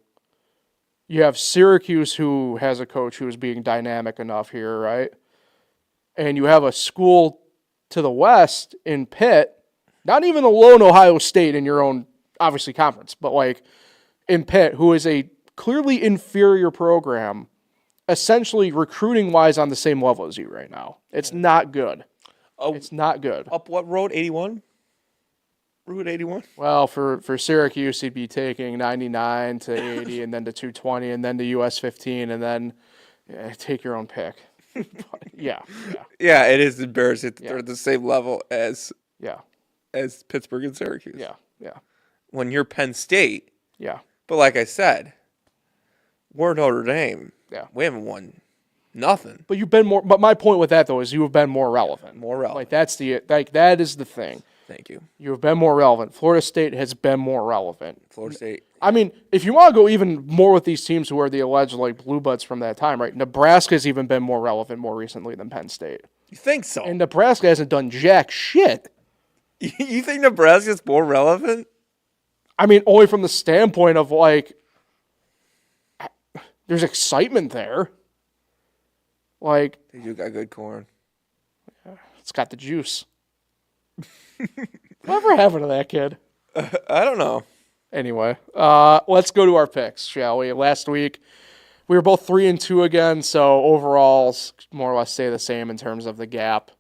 You have Syracuse, who has a coach who is being dynamic enough here, right? And you have a school to the west in Pitt, not even alone Ohio State in your own, obviously, conference, but like in Pitt, who is a clearly inferior program, essentially recruiting-wise on the same level as you right now. It's not good. It's not good. Up what road? 81? Route 81? Well, for Syracuse, he'd be taking 99 to 80 and then to 220 and then to US 15 and then take your own pick. Yeah. Yeah, it is embarrassing that they're at the same level as Pittsburgh and Syracuse. Yeah. When you're Penn State. Yeah. But like I said, we're Notre Dame. Yeah. We haven't won nothing. But you've been more. But my point with that though is you have been more relevant. Like that is the thing. Thank you. You have been more relevant. Florida State has been more relevant. Florida State. I mean, if you want to go even more with these teams who are the alleged like blue bloods from that time, right? Nebraska's even been more relevant more recently than Penn State. You think so? And Nebraska hasn't done jack shit. You think Nebraska's more relevant? I mean, only from the standpoint of like, there's excitement there. Like, They do got good corn. It's got the juice. Whatever happened to that kid? I don't know. Anyway, let's go to our picks, shall we? Last week, we were both 3-2 again, so overall, more or less stay the same in terms of the gap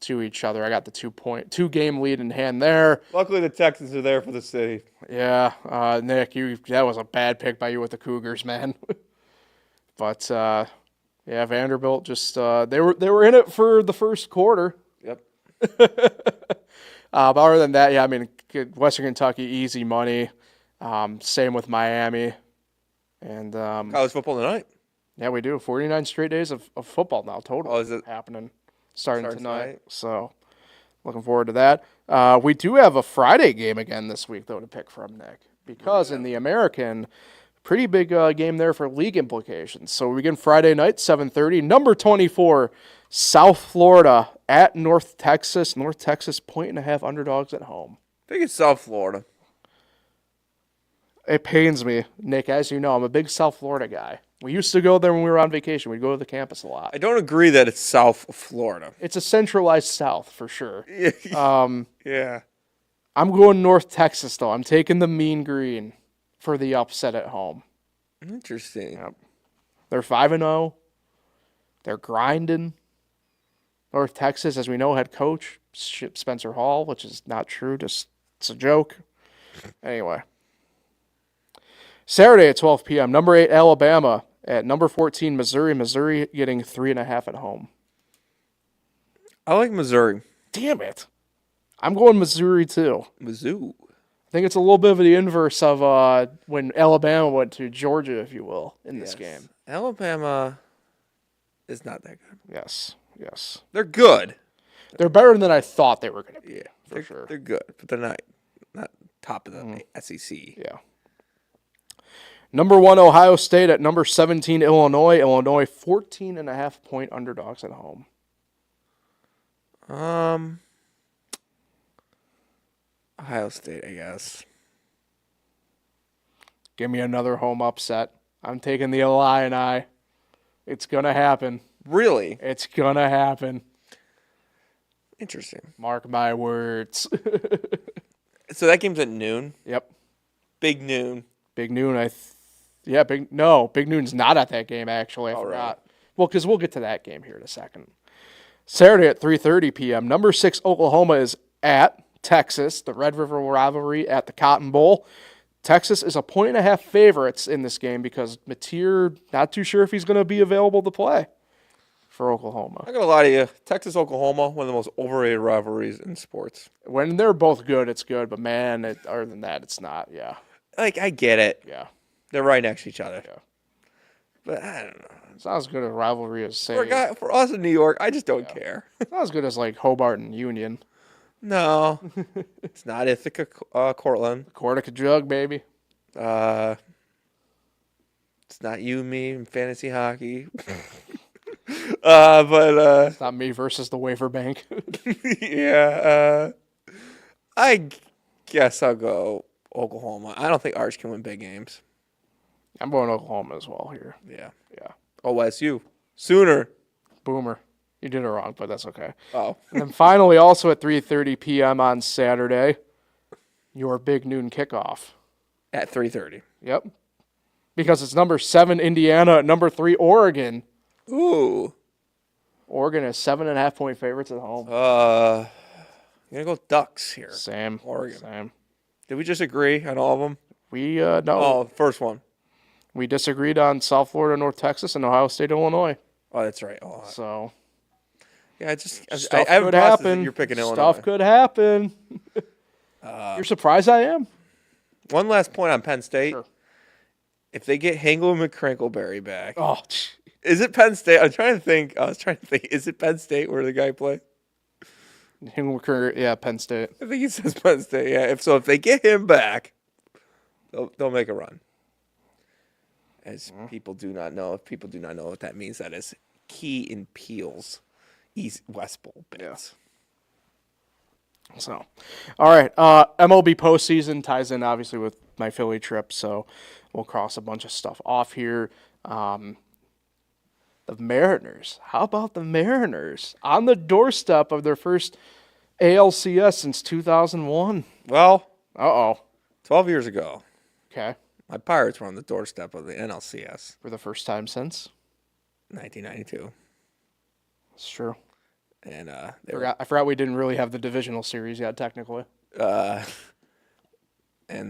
to each other. I got the 2-game lead in hand there. Luckily, the Texans are there for the city. Yeah, Nick, that was a bad pick by you with the Cougars, man. But yeah, Vanderbilt just they were in it for the first quarter. Yep. But other than that, yeah, I mean, Western Kentucky, easy money. Same with Miami. And College football tonight. Yeah, we do. 49 straight days of football now total. Oh, is it happening? Starting tonight. So looking forward to that. We do have a Friday game again this week, though, to pick from, Nick. Because in the American, pretty big game there for league implications. So we begin Friday night, 7:30. Number 24, South Florida at North Texas. North Texas, 1.5 underdogs at home. I think it's South Florida. It pains me, Nick. As you know, I'm a big South Florida guy. We used to go there when we were on vacation. We'd go to the campus a lot. I don't agree that it's South Florida. It's a centralized South for sure. Yeah. I'm going North Texas, though. I'm taking the Mean Green for the upset at home. Interesting. Yep. They're 5-0. They're grinding. North Texas, as we know, head coach Spencer Hall, which is not true. Just it's a joke. Anyway. Saturday at 12 p.m., number 8, Alabama at number 14, Missouri. Missouri getting 3.5 at home. I like Missouri. Damn it. I'm going Missouri, too. Mizzou. I think it's a little bit of the inverse of when Alabama went to Georgia, if you will, in this game. Alabama is not that good. Yes. They're good. They're better than I thought they were going to be, for sure. They're good, but they're not top of the SEC. Yeah. Number 1, Ohio State at number 17, Illinois. Illinois, 14.5-point underdogs at home. Ohio State, I guess. Give me another home upset. I'm taking the Illini. It's going to happen. Really? It's going to happen. Interesting. Mark my words. So that game's at noon? Yep. Big noon. Big noon, Big Noon's not at that game, actually. I forgot. Right. Well, because we'll get to that game here in a second. Saturday at 3:30 p.m., number 6, Oklahoma is at Texas, the Red River rivalry at the Cotton Bowl. Texas is a 1.5 favorites in this game because Mateer, not too sure if he's going to be available to play for Oklahoma. I'm not going to lie to you. Texas-Oklahoma, one of the most overrated rivalries in sports. When they're both good, it's good, but man, other than that, it's not, yeah. Like, I get it. Yeah. They're right next to each other. Yeah. But I don't know. It's not as good a rivalry as, say, For us in New York, I just don't care. it's not as good as, like, Hobart and Union. No. It's not Ithaca, Cortland. Cortica Jug, baby. It's not you and me in fantasy hockey. But It's not me versus the Wafer Bank. yeah. I guess I'll go Oklahoma. I don't think Arch can win big games. I'm going Oklahoma as well here. Yeah. Yeah. OSU. Sooner. Boomer. You did it wrong, but that's okay. Oh. And then finally, also at 3:30 p.m. on Saturday, your big noon kickoff. At 3:30. Yep. Because it's number 7, Indiana, at number 3, Oregon. Ooh. Oregon is 7.5-point favorites at home. I'm going to go Ducks here. Same. Oregon. Same. Did we just agree on all of them? We, no. Oh, first one. We disagreed on South Florida, North Texas, and Ohio State, Illinois. Oh, that's right. Oh, So, yeah, I stuff haven't could processed that happen. you're picking Illinois. Stuff could happen. You're surprised I am? One last point on Penn State. Sure. If they get Hangel and McCrankleberry back, Oh, is it Penn State? I was trying to think. Is it Penn State where the guy played? yeah, Penn State. I think he says Penn State. Yeah. If they get him back, they'll make a run. As people do not know, if people do not know what that means, that is Key and Peele's West Bowl bits. So, all right. MLB postseason ties in obviously with my Philly trip, so we'll cross a bunch of stuff off here. The Mariners. How about the Mariners on the doorstep of their first ALCS since 2001? Well, 12 years ago, Okay. my Pirates were on the doorstep of the NLCS. For the first time since 1992. It's true. And I forgot we didn't really have the divisional series yet, technically. and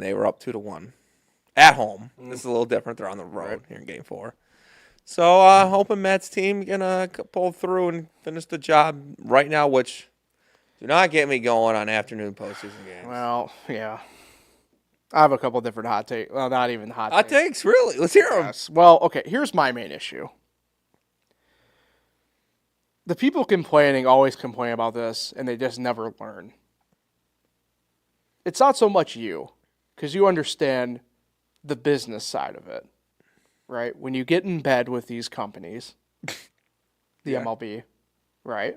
they were up 2-1 at home. This is a little different. They're on the road here in Game 4. So hoping Matt's team gonna pull through and finish the job right now, which do not get me going on afternoon postseason games. Well, yeah. I have a couple different hot takes. Well, not even hot Hot takes, really? Let's hear them. Yes. Well, okay, here's my main issue. The people complaining always complain about this, and they just never learn. It's not so much you, because you understand the business side of it, right? When you get in bed with these companies, the MLB, right?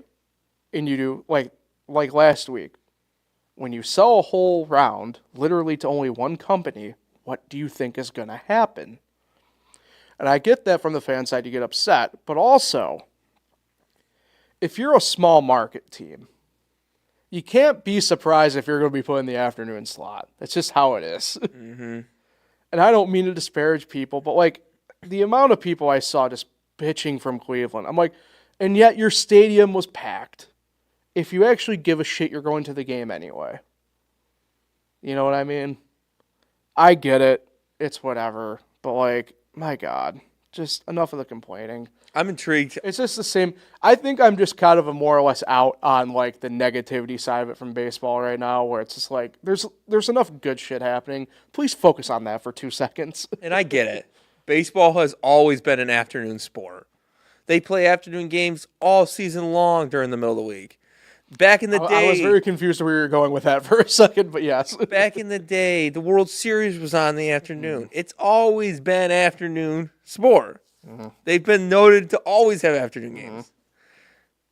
And you do, like last week, when you sell a whole round, literally to only one company, what do you think is going to happen? And I get that from the fan side, you get upset, but also, if you're a small market team, you can't be surprised if you're going to be put in the afternoon slot. That's just how it is. Mm-hmm. And I don't mean to disparage people, but like the amount of people I saw just bitching from Cleveland, I'm like, and yet your stadium was packed. If you actually give a shit, you're going to the game anyway. You know what I mean? I get it. It's whatever. But like, my God, just enough of the complaining. I'm intrigued. It's just the same. I think I'm just kind of a more or less out on like the negativity side of it from baseball right now, where it's just like there's enough good shit happening. Please focus on that for 2 seconds. And I get it. Baseball has always been an afternoon sport. They play afternoon games all season long during the middle of the week. Back in the day, I was very confused where you were going with that for a second, but yes. Back in the day, the World Series was on in the afternoon. It's always been afternoon sport. Mm-hmm. They've been noted to always have afternoon games. Mm-hmm.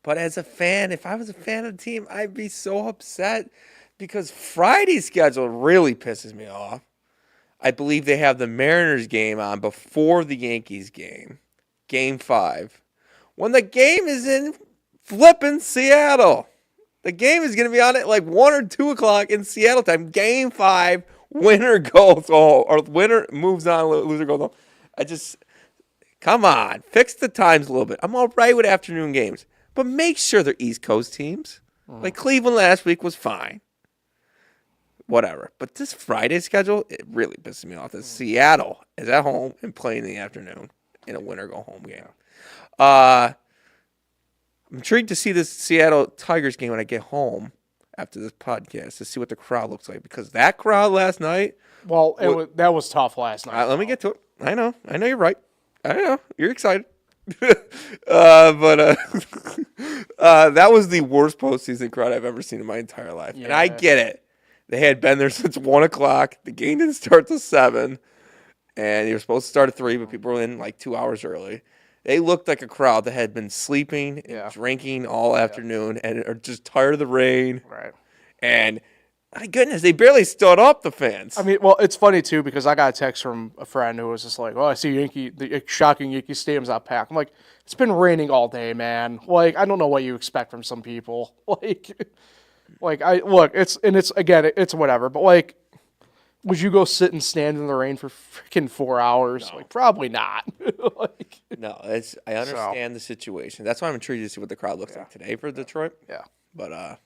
But as a fan, if I was a fan of the team, I'd be so upset because Friday's schedule really pisses me off. I believe they have the Mariners game on before the Yankees game, Game 5, when the game is in flippin' Seattle. The game is going to be on at like 1 or 2 o'clock in Seattle time. Game 5, winner goes home, or winner moves on, loser goes home. Come on, fix the times a little bit. I'm all right with afternoon games, but make sure they're East Coast teams. Like Cleveland last week was fine. Whatever. But this Friday schedule, it really pisses me off that Seattle is at home and playing in the afternoon in a winner-go-home game. I'm intrigued to see this Seattle Tigers game when I get home after this podcast to see what the crowd looks like, because that crowd last night... Well, that was tough last night. Let me get to it. I know you're right. I know. You're excited. But that was the worst postseason crowd I've ever seen in my entire life. Yeah. And I get it. They had been there since 1 o'clock. The game didn't start till 7. And they were supposed to start at 3, but people were in like 2 hours early. They looked like a crowd that had been sleeping and drinking all afternoon and are just tired of the rain. Right. And my goodness, they barely stood up, the fans. I mean, well, it's funny, too, because I got a text from a friend who was just like, I see the shocking Yankee Stadium's not packed. I'm like, it's been raining all day, man. Like, I don't know what you expect from some people. It's whatever. But, like, would you go sit and stand in the rain for freaking 4 hours? No. Like, probably not. No, I understand the situation. That's why I'm intrigued to see what the crowd looks like today for Detroit. Yeah. But,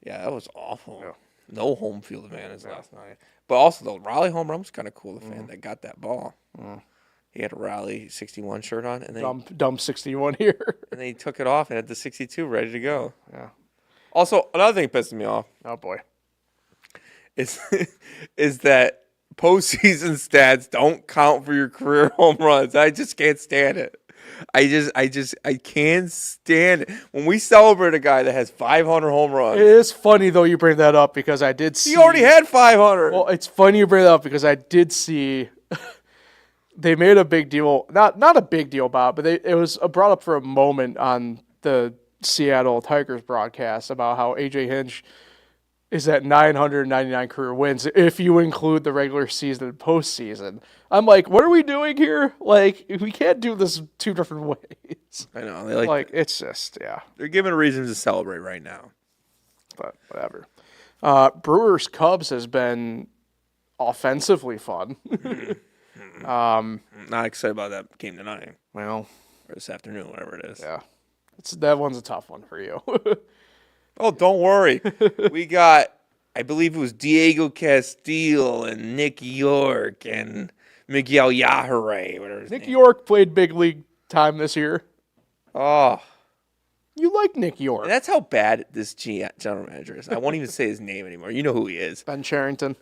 that was awful. Yeah. No home field advantage last night. But also, the Raleigh home run was kind of cool, the fan that got that ball. He had a Raleigh 61 shirt on. And dumb 61 here. And then he took it off and had the 62 ready to go. Yeah. Also, another thing pissing me off. Oh, boy. Is that postseason stats don't count for your career home runs. I just can't stand it. I can't stand it. When we celebrate a guy that has 500 home runs. It is funny, though, you bring that up because I did see. He already had 500. Well, it's funny you bring that up because I did see they made a big deal. Not a big deal about it, but it was brought up for a moment on the Seattle Tigers broadcast about how A.J. Hinch is at 999 career wins if you include the regular season and postseason. I'm like, what are we doing here? Like, we can't do this 2 different ways. I know. It's just, They're giving reasons to celebrate right now. But whatever. Brewers Cubs has been offensively fun. I'm not excited about that game tonight. Well. Or this afternoon, whatever it is. Yeah. That one's a tough one for you. Oh, don't worry. We got, I believe it was Diego Castillo and Nick York and Miguel Yajure. Nick York played big league time this year. Oh. You like Nick York. And that's how bad this general manager is. I won't even say his name anymore. You know who he is. Ben Cherington.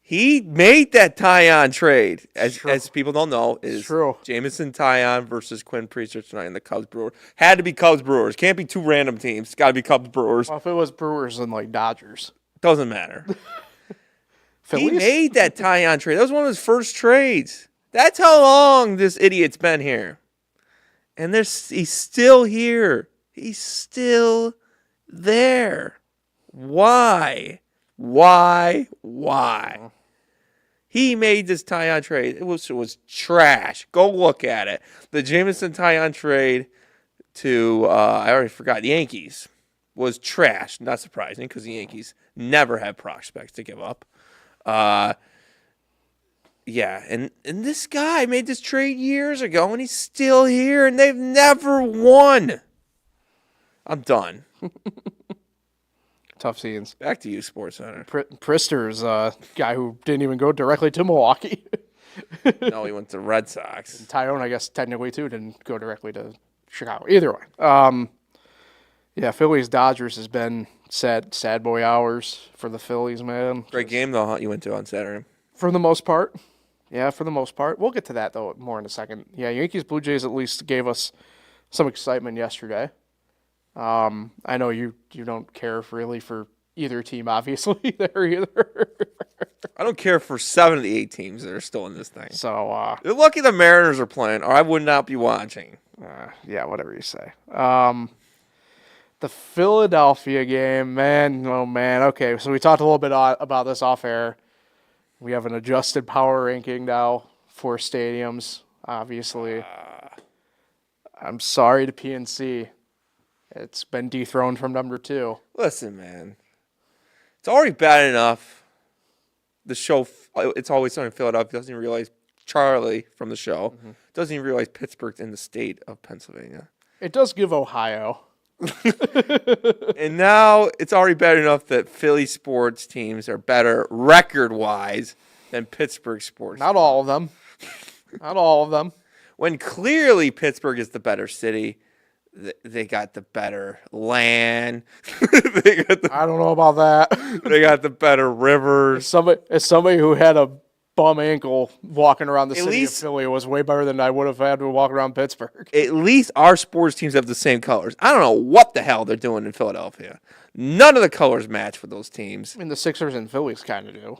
He made that Tyon trade, as people don't know, is true. Jameson Tyon versus Quinn Priester tonight in the Cubs Brewers. Had to be Cubs Brewers. Can't be 2 random teams. It's got to be Cubs Brewers. Well, if it was Brewers and Dodgers. Doesn't matter. Felice? made that Tyon trade. That was one of his first trades. That's how long this idiot's been here. And he's still here. He's still there. Why? He made this Tyon trade. It was trash. Go look at it. The Jameson Tyon trade to, I already forgot, the Yankees was trash. Not surprising because the Yankees never have prospects to give up. Yeah, and this guy made this trade years ago, and he's still here, and they've never won. I'm done. Tough scenes. Back to you, SportsCenter. Prister's a guy who didn't even go directly to Milwaukee. No, he went to Red Sox. Tyone, I guess, technically, too, didn't go directly to Chicago. Either way. Yeah, Phillies Dodgers has been sad boy hours for the Phillies, man. Great game, though, you went to on Saturday. For the most part. Yeah, for the most part. We'll get to that, though, more in a second. Yeah, Yankees Blue Jays at least gave us some excitement yesterday. I know you don't care really for either team, obviously, there either. I don't care for 7 of the 8 teams that are still in this thing. So, You're lucky the Mariners are playing, or I would not be watching. yeah, whatever you say. The Philadelphia game, man, oh man. Okay, so we talked a little bit about this off air. We have an adjusted power ranking now for stadiums, obviously. I'm sorry to PNC. It's been dethroned from number 2. Listen, man. It's already bad enough. The show, It's Always Sunny in Philadelphia, doesn't even realize Charlie from the show doesn't even realize Pittsburgh's in the state of Pennsylvania. It does give Ohio. And now it's already bad enough that Philly sports teams are better record-wise than Pittsburgh sports. Not all of them. Not all of them. When clearly Pittsburgh is the better city. They got the better land. I don't know about that. They got the better rivers. As somebody who had a bum ankle walking around the city of Philly, was way better than I would have had to walk around Pittsburgh. At least our sports teams have the same colors. I don't know what the hell they're doing in Philadelphia. None of the colors match with those teams. I mean, the Sixers and Phillies kind of do.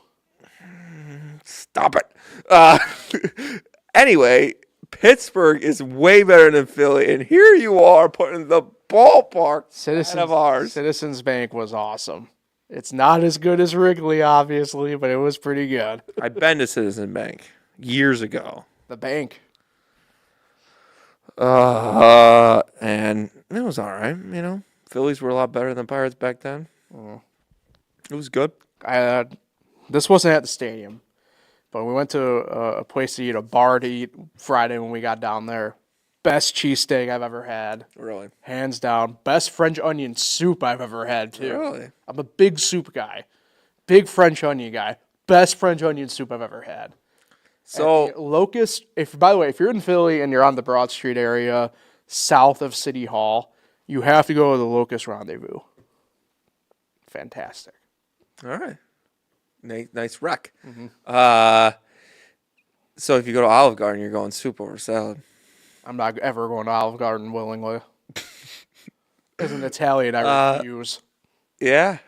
Stop it. Anyway, Pittsburgh is way better than Philly, and here you are putting the ballpark out of ours. Citizens Bank was awesome. It's not as good as Wrigley, obviously, but it was pretty good. I've been to Citizen Bank years ago. The bank. And it was all right, you know. Phillies were a lot better than Pirates back then. It was good. This wasn't at the stadium, but we went to a place to eat, a bar to eat Friday when we got down there. Best cheesesteak I've ever had. Really? Hands down. Best French onion soup I've ever had, too. Really? I'm a big soup guy. Big French onion guy. Best French onion soup I've ever had. So, Locust, by the way, if you're in Philly and you're on the Broad Street area, south of City Hall, you have to go to the Locust Rendezvous. Fantastic. all right. Nice rec. So if you go to Olive Garden, you're going soup over salad. I'm not ever going to Olive Garden willingly. As an Italian, I refuse. Yeah.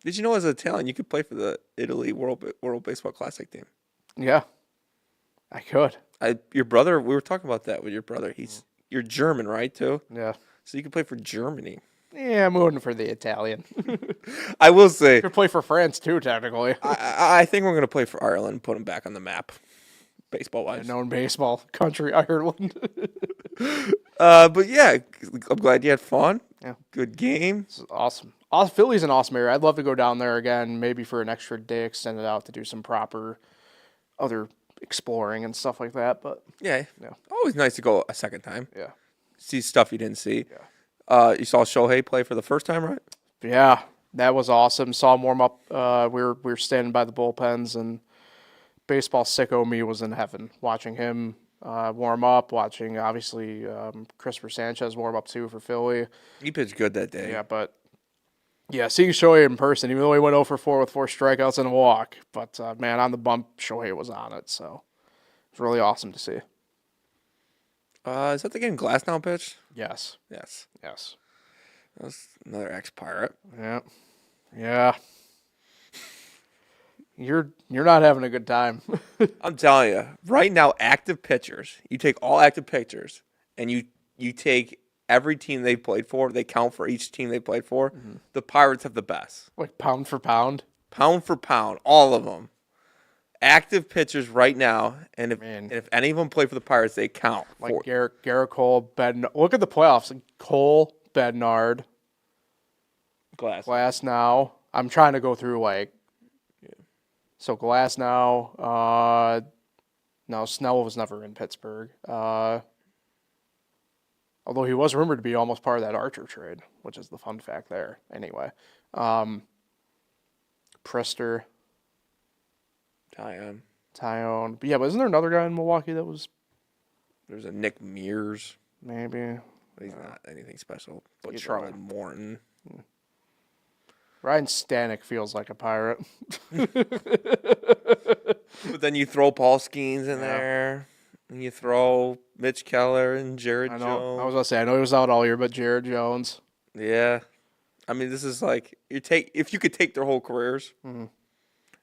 Did you know as an Italian, you could play for the Italy World Baseball Classic team? Yeah, I could. Your brother, we were talking about that with your brother. You're German, right, too? Yeah. So you could play for Germany. Yeah, I'm going for the Italian. I will say, Could play for France, too, technically. I think we're going to play for Ireland and put them back on the map, baseball-wise. Known baseball country, Ireland. But yeah, I'm glad you had fun. Yeah. Good game. This is awesome. Philly's an awesome area. I'd love to go down there again, maybe for an extra day extended out to do some proper other exploring and stuff like that. But Yeah. Always nice to go a second time. yeah. See stuff you didn't see. Yeah. You saw Shohei play for the first time, right? Yeah, that was awesome. Saw him warm up. We were standing by the bullpens, and baseball sicko me was in heaven watching him warm up. Watching obviously Christopher Sanchez warm up too for Philly. He pitched good that day. Yeah, but seeing Shohei in person, even though he went 0 for 4 with 4 strikeouts and a walk, but man, on the bump, Shohei was on it. So it's really awesome to see. Is that the game Glasnow pitched? Yes. Yes. Yes. That was another ex-Pirate. Yeah. Yeah. you're not having a good time. I'm telling you, right now, active pitchers. You take all active pitchers, and you take every team they played for. They count for each team they played for. Mm-hmm. The Pirates have the best, Like pound for pound. pound for pound, all of them. Active pitchers right now, and Man. if any of them play for the Pirates, they count. Like Garrett Cole, Bednar. Look at the playoffs. Like Cole, Bednard, Glass now. I'm trying to go through so Glass now. No, Snell was never in Pittsburgh. Although he was rumored to be almost part of that Archer trade, which is the fun fact there. Anyway, Priester, Tyone. But yeah, but isn't there another guy in Milwaukee that was There's a Nick Mears. maybe? He's not anything special. But Either Charlie way. Morton. Ryan Stanek feels like a Pirate. But then you throw Paul Skeens in there. And you throw Mitch Keller and Jared I know. Jones. I was gonna say I know he was out all year, but Jared Jones. Yeah. I mean, this is like if you could take their whole careers. Mhm.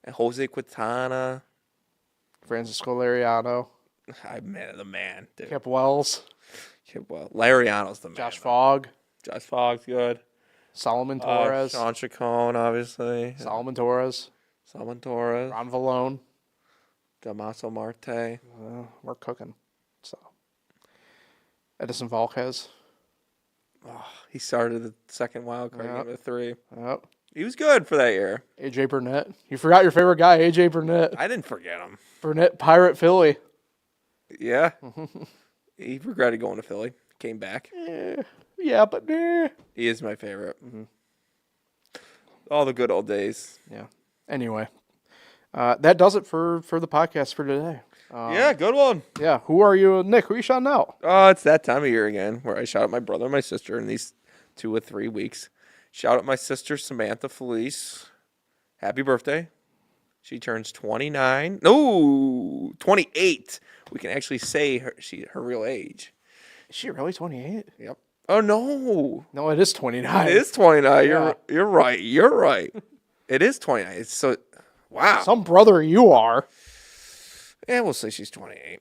And Jose Quintana. Francisco Lariano, The man. Dude. Kip Wells, Well, Lariano's the man. Josh Fogg, Josh Fogg's good. Solomon Torres, Sean Chacon, obviously. Solomon Torres, Salmon Torres. Ron Valone. Damaso Marte. We're cooking. So Edison Volquez. He started the second wild card Yep. game of 3. Yep. He was good for that year. AJ Burnett. You forgot your favorite guy, AJ Burnett. I didn't forget him. Burnett, Pirate Philly. Yeah. He regretted going to Philly. Came back. Yeah, but eh. He is my favorite. All the good old days. Yeah. Anyway, that does it for the podcast for today. Yeah, good one. Yeah. Who are you, Nick? Who are you shouting out? Oh, it's that time of year again where I shout out my brother and my sister in these 2 or 3 weeks. Shout out my sister, Samantha Felice. Happy birthday. She turns 29. No, 28. We can actually say her real age. Is she really 28? Yep. Oh, no. No, it is 29. It is 29. Yeah. You're right. You're right. It is 29. It's so, wow. Some brother you are. Yeah, we'll say she's 28.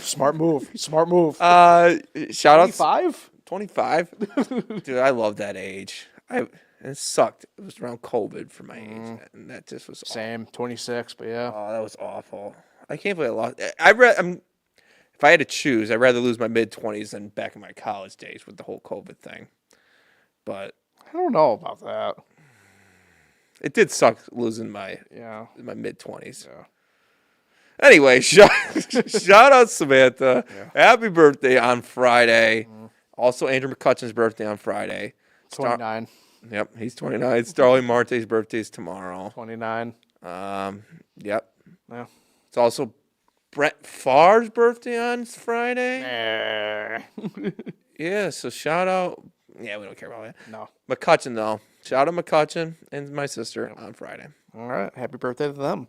Smart move. Smart move. Shout out 25? 25. Dude, I love that age. It sucked. It was around COVID for my age, and that just was Same. 26, but yeah. Oh, that was awful. I can't believe I lost. If I had to choose, I'd rather lose my mid-20s than back in my college days with the whole COVID thing. But I don't know about that. it did suck losing my mid-20s. Yeah. Anyway, shout out Samantha. Yeah. Happy birthday on Friday. Also, Andrew McCutcheon's birthday on Friday. 29. Yep, he's 29. Starling Marte's birthday is tomorrow. 29. Yep. Yeah. It's also Brett Favre's birthday on Friday. Yeah, so shout out. Yeah, we don't care about that. No. McCutcheon, though. Shout out McCutcheon and my sister on Friday. All right. Happy birthday to them.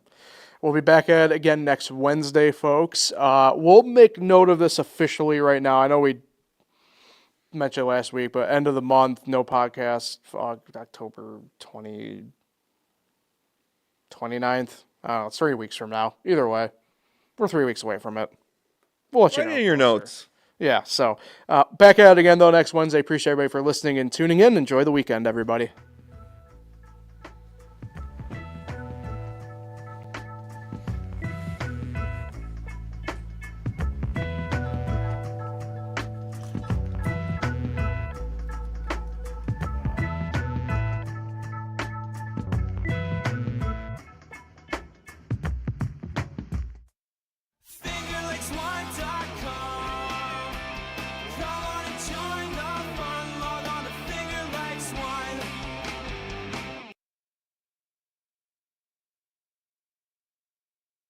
We'll be back at it again next Wednesday, folks. We'll make note of this officially right now. I know we mentioned last week, but end of the month, no podcast. October 29th. I don't know. It's 3 weeks from now. Either way, we're 3 weeks away from it. We'll let you know. Write in your notes. Yeah, so back at it again, though, next Wednesday. Appreciate everybody for listening and tuning in. Enjoy the weekend, everybody.